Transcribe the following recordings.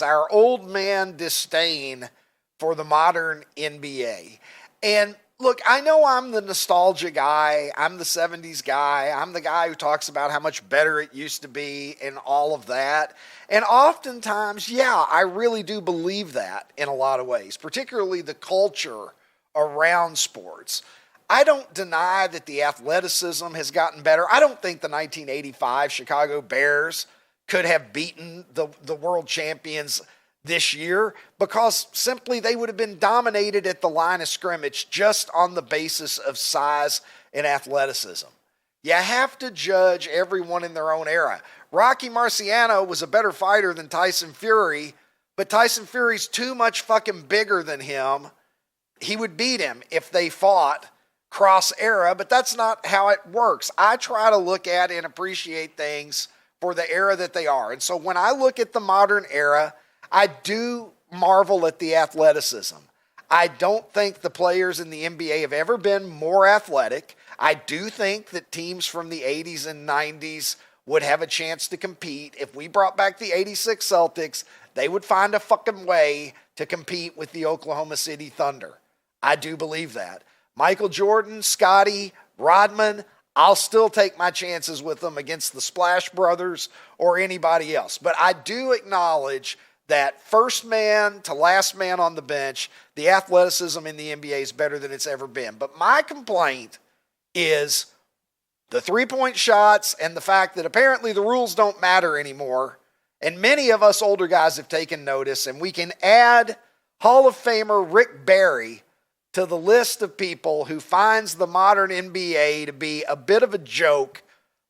our old man disdain for the modern NBA. And look, I know I'm the nostalgia guy. I'm the 70s guy. I'm the guy who talks about how much better it used to be and all of that. And oftentimes, yeah, I really do believe that in a lot of ways, particularly the culture around sports. I don't deny that the athleticism has gotten better. I don't think the 1985 Chicago Bears could have beaten the world champions this year because simply they would have been dominated at the line of scrimmage just on the basis of size and athleticism. You have to judge everyone in their own era. Rocky Marciano was a better fighter than Tyson Fury, but Tyson Fury's too much fucking bigger than him. He would beat him if they fought cross era, but that's not how it works. I try to look at and appreciate things for the era that they are. And so when I look at the modern era, I do marvel at the athleticism. I don't think the players in the NBA have ever been more athletic. I do think that teams from the 80s and 90s would have a chance to compete. If we brought back the 86 Celtics, they would find a fucking way to compete with the Oklahoma City Thunder. I do believe that. Michael Jordan, Scottie, Rodman, I'll still take my chances with them against the Splash Brothers or anybody else. But I do acknowledge that first man to last man on the bench, the athleticism in the NBA is better than it's ever been. But my complaint is the three-point shots and the fact that apparently the rules don't matter anymore. And many of us older guys have taken notice, and we can add Hall of Famer Rick Barry to the list of people who finds the modern NBA to be a bit of a joke.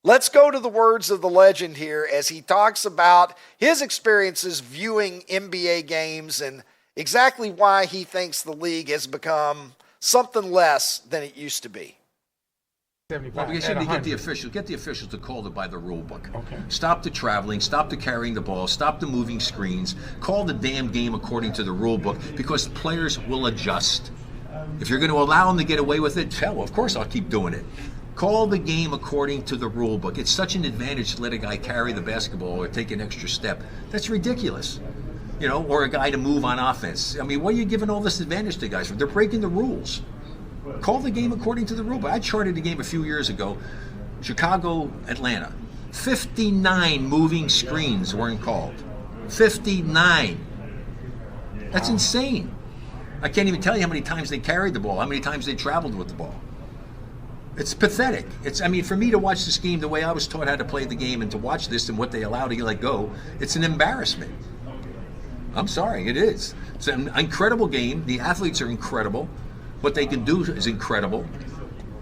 Let's go to the words of the legend here as he talks about his experiences viewing NBA games and exactly why he thinks the league has become something less than it used to be. Well, because you need to get the officials to call it by the rule book. Okay. Stop the traveling, stop the carrying the ball, stop the moving screens, call the damn game according to the rule book because players will adjust. If you're going to allow them to get away with it, hell, of course I'll keep doing it. Call the game according to the rule book. It's such an advantage to let a guy carry the basketball or take an extra step. That's ridiculous. You know, or a guy to move on offense. I mean, what are you giving all this advantage to guys for? They're breaking the rules. Call the game according to the rule book. I charted a game a few years ago, Chicago, Atlanta. 59 moving screens weren't called. 59. That's insane. I can't even tell you how many times they carried the ball, how many times they traveled with the ball. It's pathetic. I mean, for me to watch this game the way I was taught how to play the game and to watch this and what they allow to let go, it's an embarrassment. I'm sorry, it is. It's an incredible game. The athletes are incredible. What they can do is incredible.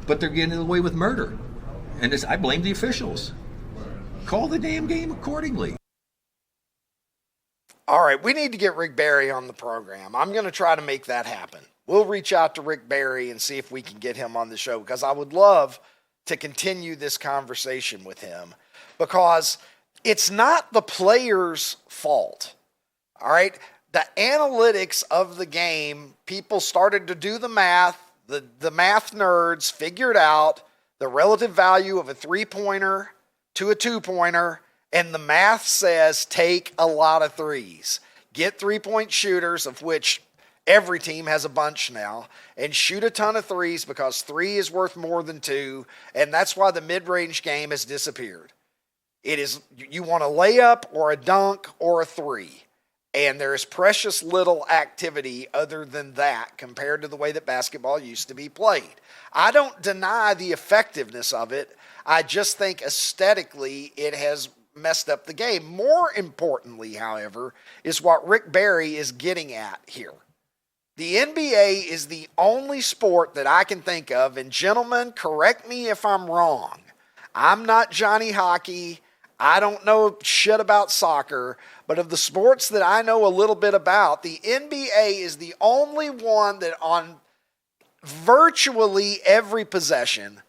But they're getting away with murder. And I blame the officials. Call the damn game accordingly. All right, we need to get Rick Barry on the program. I'm going to try to make that happen. We'll reach out to Rick Barry and see if we can get him on the show because I would love to continue this conversation with him because it's not the players' fault. All right, the analytics of the game, people started to do the math. The math nerds figured out the relative value of a three-pointer to a two-pointer, and the math says take a lot of threes. Get three-point shooters, of which every team has a bunch now, and shoot a ton of threes because three is worth more than two, and that's why the mid-range game has disappeared. It is, you want a layup or a dunk or a three, and there is precious little activity other than that compared to the way that basketball used to be played. I don't deny the effectiveness of it. I just think aesthetically it has messed up the game. More importantly, however, is what Rick Barry is getting at here. The NBA is the only sport that I can think of, and gentlemen, correct me if I'm wrong. I'm not Johnny Hockey. I don't know shit about soccer, but of the sports that I know a little bit about, the NBA is the only one that on virtually every possession,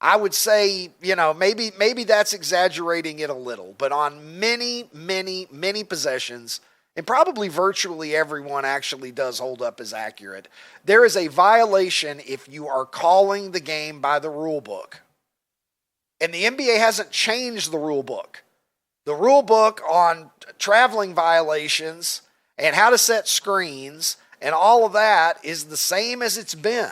I would say, maybe that's exaggerating it a little, but on many, many, many possessions, and probably virtually everyone actually does hold up as accurate, there is a violation if you are calling the game by the rule book. And the NBA hasn't changed the rule book. The rule book on traveling violations and how to set screens and all of that is the same as it's been.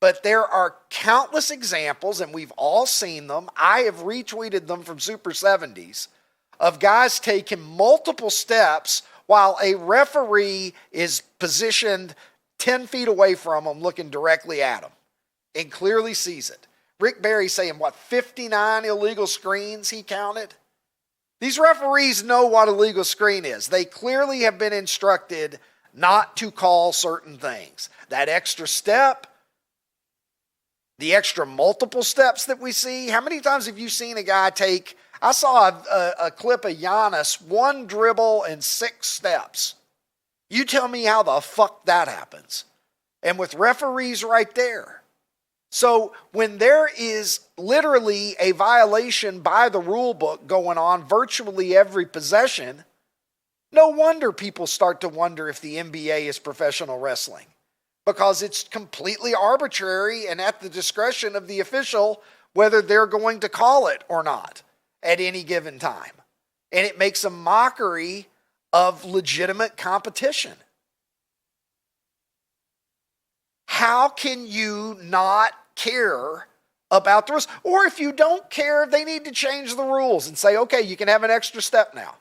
But there are countless examples, and we've all seen them. I have retweeted them from Super 70s of guys taking multiple steps while a referee is positioned 10 feet away from them, looking directly at them and clearly sees it. Rick Barry saying, 59 illegal screens he counted? These referees know what a legal screen is. They clearly have been instructed not to call certain things. That extra step, the extra multiple steps that we see. How many times have you seen a guy take, I saw a clip of Giannis, 1 dribble and 6 steps. You tell me how the fuck that happens. And with referees right there. So when there is literally a violation by the rule book going on virtually every possession, no wonder people start to wonder if the NBA is professional wrestling. Because it's completely arbitrary and at the discretion of the official whether they're going to call it or not at any given time. And it makes a mockery of legitimate competition. How can you not care about the rules? Or if you don't care, they need to change the rules and say, okay, you can have an extra step now.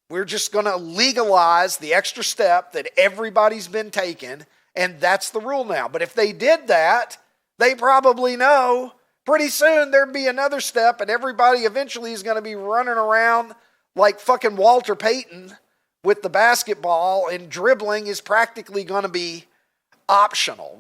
We're just going to legalize the extra step that everybody's been taking, and that's the rule now. But if they did that, they probably know pretty soon there'd be another step, and everybody eventually is going to be running around like fucking Walter Payton with the basketball, and dribbling is practically going to be optional.